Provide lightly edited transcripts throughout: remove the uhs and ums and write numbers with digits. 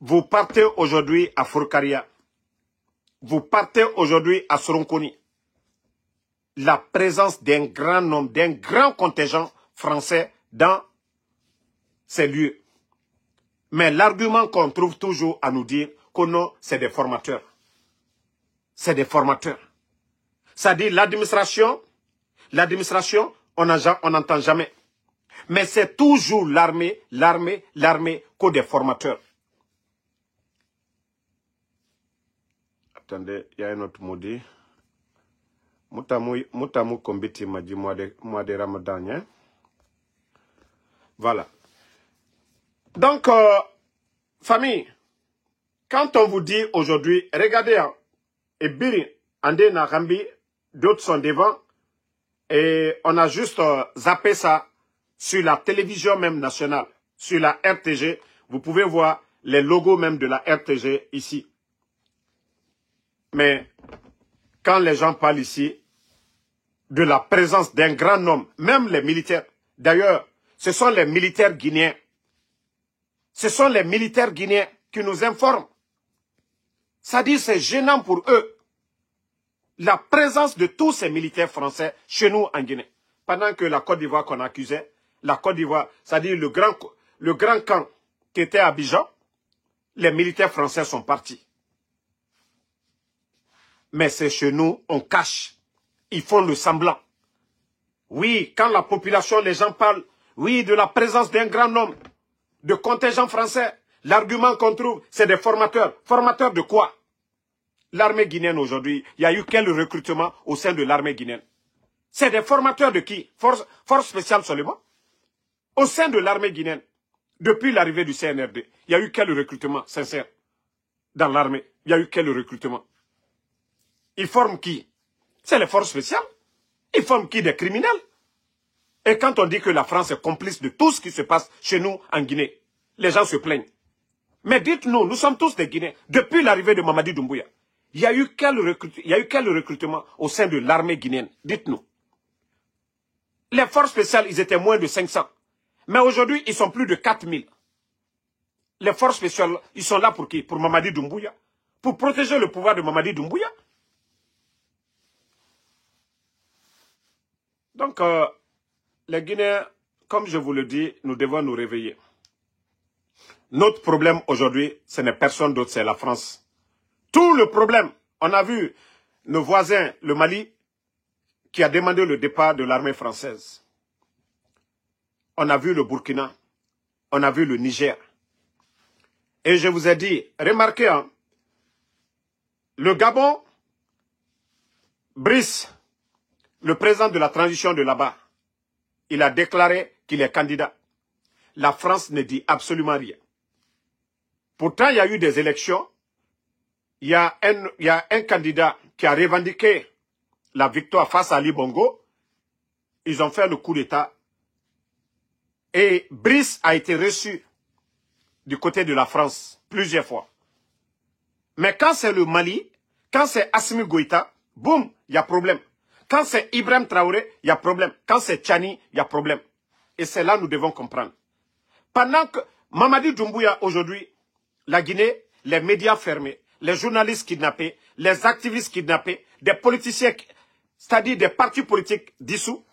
Vous partez aujourd'hui à Fourkaria. Vous partez aujourd'hui à Soronkoni. La présence d'un grand nombre, d'un grand contingent français dans ces lieux. Mais l'argument qu'on trouve toujours à nous dire que non, c'est des formateurs. C'est des formateurs. Ça dit l'administration, on n'entend jamais. Mais c'est toujours l'armée, que des formateurs. Attendez, il y a un autre mot dit. Mutamu kombiti m'a dit mois de Ramadan. Hein? Voilà. Donc, famille, quand on vous dit aujourd'hui, regardez, hein, et Biri, Andé Narambi, d'autres sont devant, et on a juste zappé ça sur la télévision même nationale, sur la RTG. Vous pouvez voir les logos même de la RTG ici. Mais quand les gens parlent ici de la présence d'un grand nombre, même les militaires, d'ailleurs, ce sont les militaires guinéens. Ce sont les militaires guinéens qui nous informent. C'est-à-dire c'est gênant pour eux. La présence de tous ces militaires français chez nous en Guinée. Pendant que la Côte d'Ivoire qu'on accusait, la Côte d'Ivoire, c'est-à-dire le grand camp qui était à Abidjan, les militaires français sont partis. Mais c'est chez nous, on cache. Ils font le semblant. Oui, quand la population, les gens parlent, oui, de la présence d'un grand nombre de contingents français, l'argument qu'on trouve, c'est des formateurs. Formateurs de quoi? L'armée guinéenne aujourd'hui, il y a eu quel recrutement au sein de l'armée guinéenne? C'est des formateurs de qui? Force spéciale seulement? Au sein de l'armée guinéenne, depuis l'arrivée du CNRD, il y a eu quel recrutement sincère dans l'armée? Il y a eu quel recrutement? Ils forment qui? C'est les forces spéciales. Ils forment qui? Des criminels. Et quand on dit que la France est complice de tout ce qui se passe chez nous en Guinée, les gens se plaignent. Mais dites-nous, nous sommes tous des Guinéens. Depuis l'arrivée de Mamadi Doumbouya, il y a eu quel recrutement au sein de l'armée guinéenne? Dites-nous. Les forces spéciales, ils étaient moins de 500. Mais aujourd'hui, ils sont plus de 4000. Les forces spéciales, ils sont là pour qui? Pour Mamadi Doumbouya. Pour protéger le pouvoir de Mamadi Doumbouya. Donc, les Guinéens, comme je vous le dis, nous devons nous réveiller. Notre problème aujourd'hui, ce n'est personne d'autre, c'est la France. Tout le problème, on a vu nos voisins, le Mali, qui a demandé le départ de l'armée française. On a vu le Burkina, on a vu le Niger. Et je vous ai dit, remarquez, hein, le Gabon, Brice, le président de la transition de là-bas, il a déclaré qu'il est candidat. La France ne dit absolument rien. Pourtant, il y a eu des élections. Il y a un candidat qui a revendiqué la victoire face à Ali Bongo. Ils ont fait le coup d'État. Et Brice a été reçu du côté de la France plusieurs fois. Mais quand c'est le Mali, quand c'est Assimi Goïta, boum, il y a problème. Quand c'est Ibrahim Traoré, il y a problème. Quand c'est Tchani, il y a problème. Et c'est là que nous devons comprendre. Pendant que Mamadi Doumbouya, aujourd'hui, la Guinée, les médias fermés, les journalistes kidnappés, les activistes kidnappés, des politiciens, c'est-à-dire des partis politiques dissous.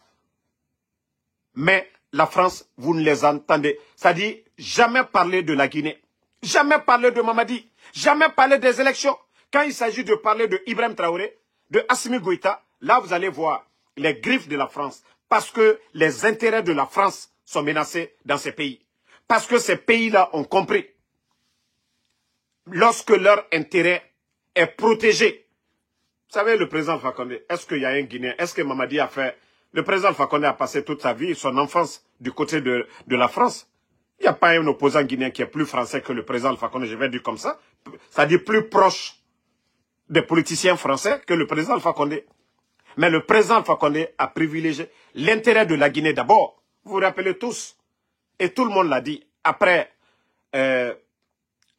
Mais la France, vous ne les entendez. C'est-à-dire, jamais parler de la Guinée. Jamais parler de Mamadi. Jamais parler des élections. Quand il s'agit de parler de Ibrahim Traoré, de Assimi Goïta, là, vous allez voir les griffes de la France. Parce que les intérêts de la France sont menacés dans ces pays. Parce que ces pays-là ont compris. Lorsque leur intérêt est protégé. Vous savez, le président Fakonde, est-ce qu'il y a un Guinéen? Est-ce que Mamadi a fait... Le président Fakonde a passé toute sa vie, son enfance, du côté de la France. Il n'y a pas un opposant guinéen qui est plus français que le président Fakonde, je vais dire comme ça. C'est-à-dire plus proche des politiciens français que le président Fakonde. Mais le président Fakonde a privilégié l'intérêt de la Guinée d'abord. Vous vous rappelez tous. Et tout le monde l'a dit. Après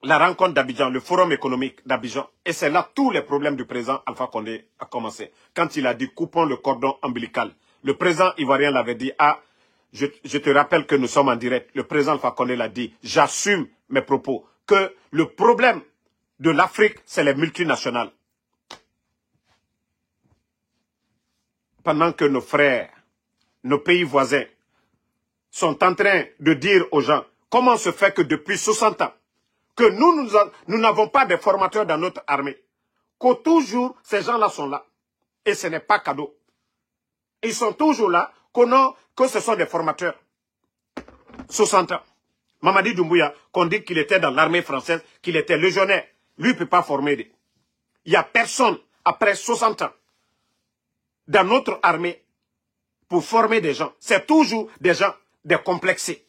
la rencontre d'Abidjan, le forum économique d'Abidjan. Et c'est là tous les problèmes du président Alpha Condé a commencé. Quand il a dit coupons le cordon ombilical. Le président ivoirien l'avait dit. Ah, je te rappelle que nous sommes en direct. Le président Alpha Condé l'a dit. J'assume mes propos. que le problème de l'Afrique, c'est les multinationales. Pendant que nos frères, nos pays voisins, sont en train de dire aux gens comment se fait que depuis 60 ans, que nous n'avons pas de formateurs dans notre armée, que toujours ces gens-là sont là. Et ce n'est pas cadeau. Ils sont toujours là, que ce sont des formateurs. 60 ans. Mamadi Doumbouya, qu'on dit qu'il était dans l'armée française, qu'il était légionnaire. Lui ne peut pas former. Il n'y a personne, après 60 ans, dans notre armée, pour former des gens. C'est toujours des gens décomplexés.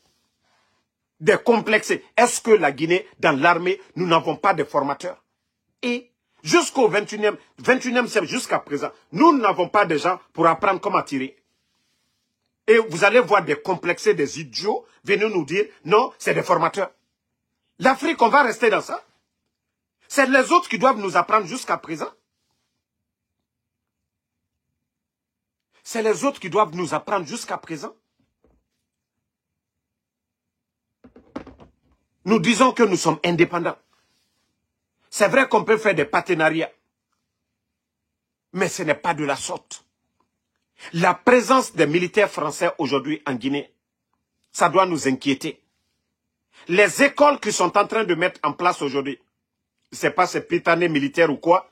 Décomplexés. Est-ce que la Guinée, dans l'armée, nous n'avons pas de formateurs? Et jusqu'au 21e siècle, jusqu'à présent, nous n'avons pas de gens pour apprendre comment tirer. Et vous allez voir des complexés, des idiots, venir nous dire, non, c'est des formateurs. L'Afrique, on va rester dans ça. C'est les autres qui doivent nous apprendre jusqu'à présent. C'est les autres qui doivent nous apprendre jusqu'à présent. Nous disons que nous sommes indépendants. C'est vrai qu'on peut faire des partenariats. Mais ce n'est pas de la sorte. La présence des militaires français aujourd'hui en Guinée, ça doit nous inquiéter. Les écoles qui sont en train de mettre en place aujourd'hui, je ne sais pas si c'est pétané militaire ou quoi,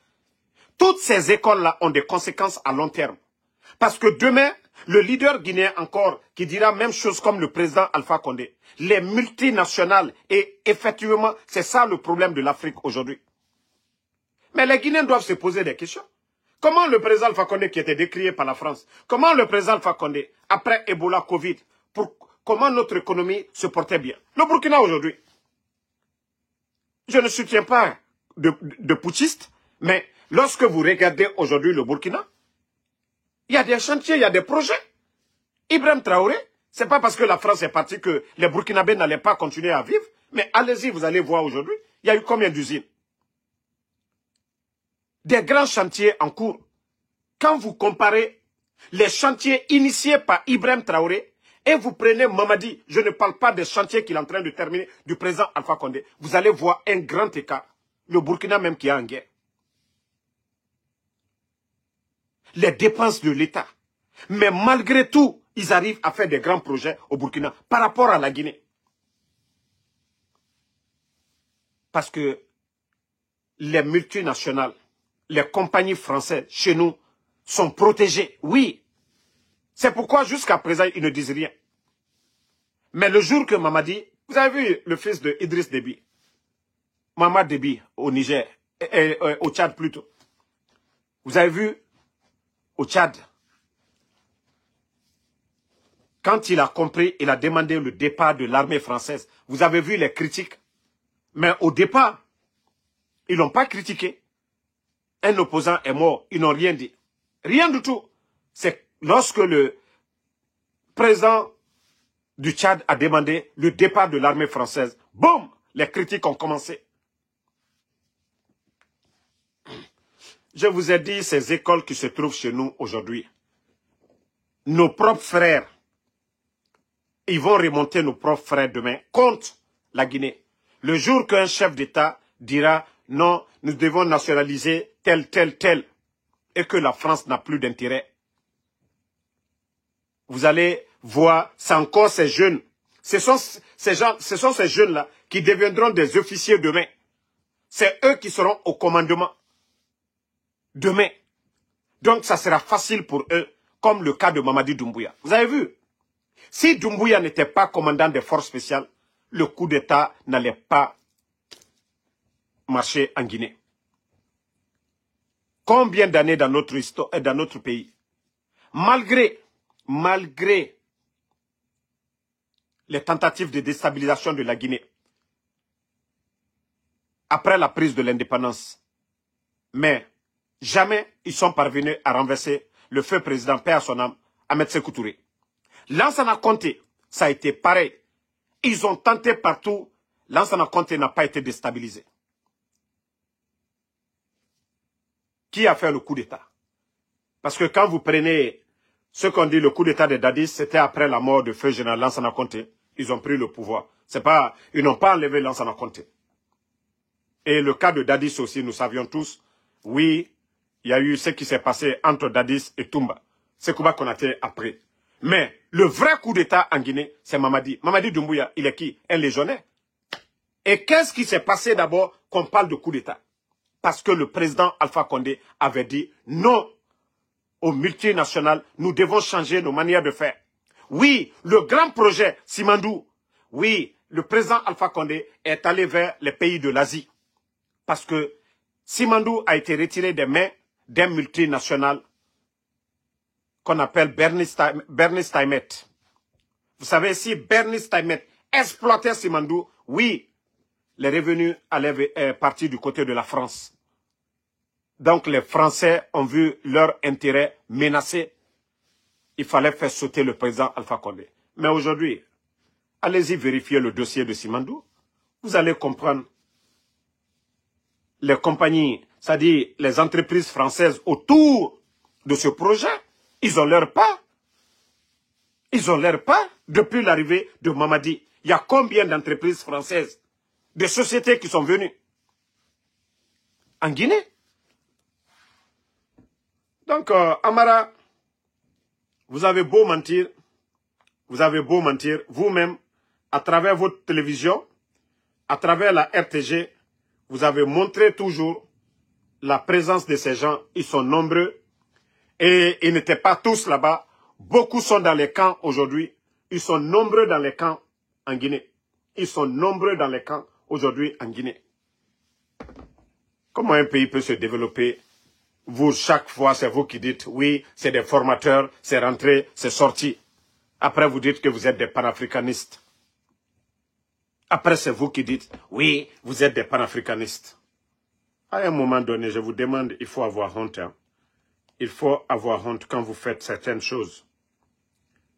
toutes ces écoles-là ont des conséquences à long terme. Parce que demain, le leader guinéen encore, qui dira même chose comme le président Alpha Condé, les multinationales, et effectivement, c'est ça le problème de l'Afrique aujourd'hui. Mais les Guinéens doivent se poser des questions. Comment le président Alpha Condé, qui était décrié par la France, comment le président Alpha Condé, après Ebola, Covid, comment notre économie se portait bien? Le Burkina aujourd'hui. Je ne soutiens pas de putschistes, mais lorsque vous regardez aujourd'hui le Burkina, il y a des chantiers, il y a des projets. Ibrahim Traoré, c'est pas parce que la France est partie que les Burkinabés n'allaient pas continuer à vivre, mais allez-y, vous allez voir aujourd'hui, il y a eu combien d'usines? Des grands chantiers en cours. Quand vous comparez les chantiers initiés par Ibrahim Traoré et vous prenez Mamadi, je ne parle pas des chantiers qu'il est en train de terminer du président Alpha Condé, vous allez voir un grand écart. Le Burkina même qui est en guerre. Les dépenses de l'État. Mais malgré tout, ils arrivent à faire des grands projets au Burkina par rapport à la Guinée. Parce que les multinationales, les compagnies françaises chez nous sont protégées. Oui. C'est pourquoi jusqu'à présent, ils ne disent rien. Mais le jour que Mamadi, vous avez vu le fils de Idriss Déby, Mamad Déby au Niger, au Tchad plutôt. Vous avez vu au Tchad, quand il a compris, il a demandé le départ de l'armée française. Vous avez vu les critiques. Mais au départ, ils n'ont pas critiqué. Un opposant est mort, ils n'ont rien dit. Rien du tout. C'est lorsque le président du Tchad a demandé le départ de l'armée française, boum, les critiques ont commencé. Je vous ai dit, ces écoles qui se trouvent chez nous aujourd'hui, nos propres frères, ils vont remonter nos propres frères demain contre la Guinée. Le jour qu'un chef d'État dira, non, nous devons nationaliser tel, tel, tel, et que la France n'a plus d'intérêt. Vous allez voir, c'est encore ces jeunes, ce sont ces jeunes-là qui deviendront des officiers demain. C'est eux qui seront au commandement demain. Donc ça sera facile pour eux, comme le cas de Mamadi Doumbouya. Vous avez vu? Si Doumbouya n'était pas commandant des forces spéciales, le coup d'État n'allait pas marcher en Guinée. Combien d'années dans notre histoire, dans notre pays, malgré les tentatives de déstabilisation de la Guinée, après la prise de l'indépendance, mais jamais ils sont parvenus à renverser le feu président, paix à son âme, Ahmed Sékou Touré. Lansana Conté, ça a été pareil. Ils ont tenté partout. Lansana Conté n'a pas été déstabilisé. Qui a fait le coup d'État? Parce que quand vous prenez ce qu'on dit le coup d'État de Dadis, c'était après la mort de feu général Lansana Conté. Ils ont pris le pouvoir. C'est pas, ils n'ont pas enlevé Lansana Conté. Et le cas de Dadis aussi, nous savions tous, oui, il y a eu ce qui s'est passé entre Dadis et Toumba. C'est Kouba Konaté après. Mais le vrai coup d'État en Guinée, c'est Mamadi. Mamadi Doumbouya, il est qui? Un légionnaire. Et qu'est-ce qui s'est passé d'abord qu'on parle de coup d'État? Parce que le président Alpha Condé avait dit non aux multinationales, nous devons changer nos manières de faire. Oui, le grand projet Simandou, oui, le président Alpha Condé est allé vers les pays de l'Asie. Parce que Simandou a été retiré des mains d'un multinational qu'on appelle Bernie Steinmet. Vous savez, si Bernie Steinmet exploitait Simandou, oui, les revenus allaient partir du côté de la France. Donc les Français ont vu leur intérêt menacé. Il fallait faire sauter le président Alpha Condé. Mais aujourd'hui, allez-y vérifier le dossier de Simandou. Vous allez comprendre les compagnies, c'est-à-dire les entreprises françaises autour de ce projet. Ils ont leur part. Ils ont leur part depuis l'arrivée de Mamadi. Il y a combien d'entreprises françaises, de sociétés qui sont venues en Guinée? Donc, Amara, vous avez beau mentir vous-même, à travers votre télévision, à travers la RTG, vous avez montré toujours la présence de ces gens. Ils sont nombreux et ils n'étaient pas tous là-bas. Beaucoup sont dans les camps aujourd'hui. Ils sont nombreux dans les camps en Guinée. Ils sont nombreux dans les camps aujourd'hui en Guinée. Comment un pays peut se développer? Vous, chaque fois, c'est vous qui dites, oui, c'est des formateurs, c'est rentré, c'est sorti. Après, vous dites que vous êtes des panafricanistes. Après, c'est vous qui dites, oui, vous êtes des panafricanistes. À un moment donné, je vous demande, il faut avoir honte. Hein. Il faut avoir honte quand vous faites certaines choses.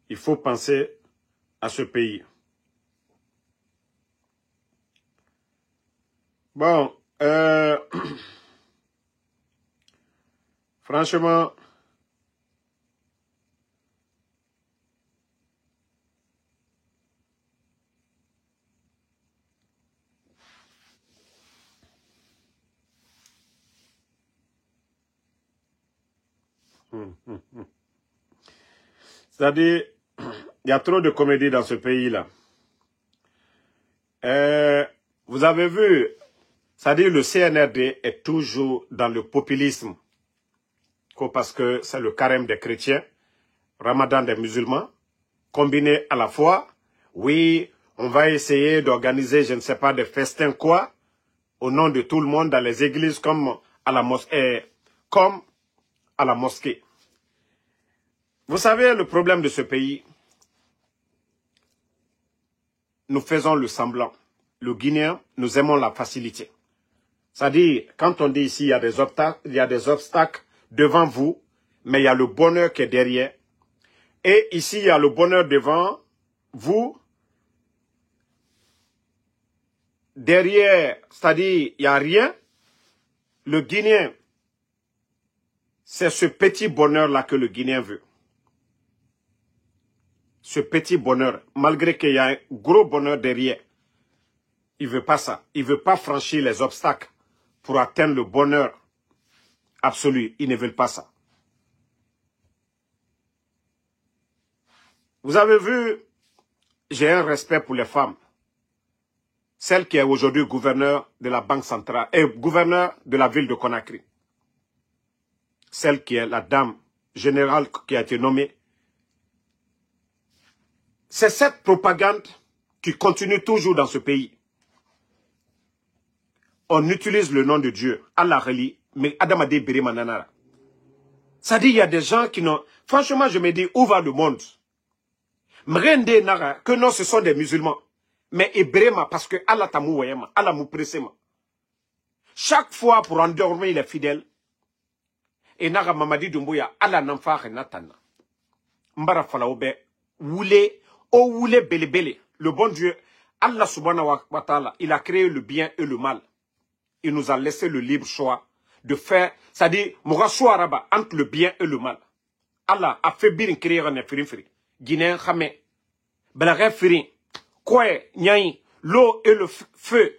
Il faut penser à ce pays. Bon, franchement, c'est-à-dire, il y a trop de comédie dans ce pays-là. Vous avez vu, c'est-à-dire le CNRD est toujours dans le populisme. Parce que c'est le carême des chrétiens, Ramadan des musulmans, combiné à la fois, oui, on va essayer d'organiser, je ne sais pas, des festins quoi, au nom de tout le monde dans les églises comme à la mosquée. Vous savez, le problème de ce pays, nous faisons le semblant. Le Guinéen, nous aimons la facilité. C'est-à-dire, quand on dit ici, il y a des obstacles devant vous, mais il y a le bonheur qui est derrière. Et ici, il y a le bonheur devant vous. Derrière, c'est-à-dire, il n'y a rien. Le Guinéen, c'est ce petit bonheur-là que le Guinéen veut. Ce petit bonheur, malgré qu'il y a un gros bonheur derrière. Il ne veut pas ça. Il ne veut pas franchir les obstacles pour atteindre le bonheur absolu. Ils ne veulent pas ça. Vous avez vu, j'ai un respect pour les femmes. Celle qui est aujourd'hui gouverneur de la Banque centrale et gouverneur de la ville de Conakry. Celle qui est la dame générale qui a été nommée. C'est cette propagande qui continue toujours dans ce pays. On utilise le nom de Dieu, Allah relie, mais Adam Adé Biri Mananara. Ça dit, il y a des gens qui n'ont... Franchement, je me dis, où va le monde? Mrende Nara, que non, ce sont des musulmans. Mais Ibrema, parce que Allah tamou wayama, Allah mou pressema. Chaque fois pour endormir les fidèles, et Nara Mamadi Doumbouya, Allah n'enfa renatana. Mbara falaoube, woulé, oh woulé bele bele. Le bon Dieu, Allah subhanahu wa ta'ala, il a créé le bien et le mal. Il nous a laissé le libre choix de faire, c'est-à-dire, moura choix araba entre le bien et le mal. Allah a fait bien créer un firin firi. Guinéen Khamé, Belagé firin, quoi, Nyaï, l'eau et le feu.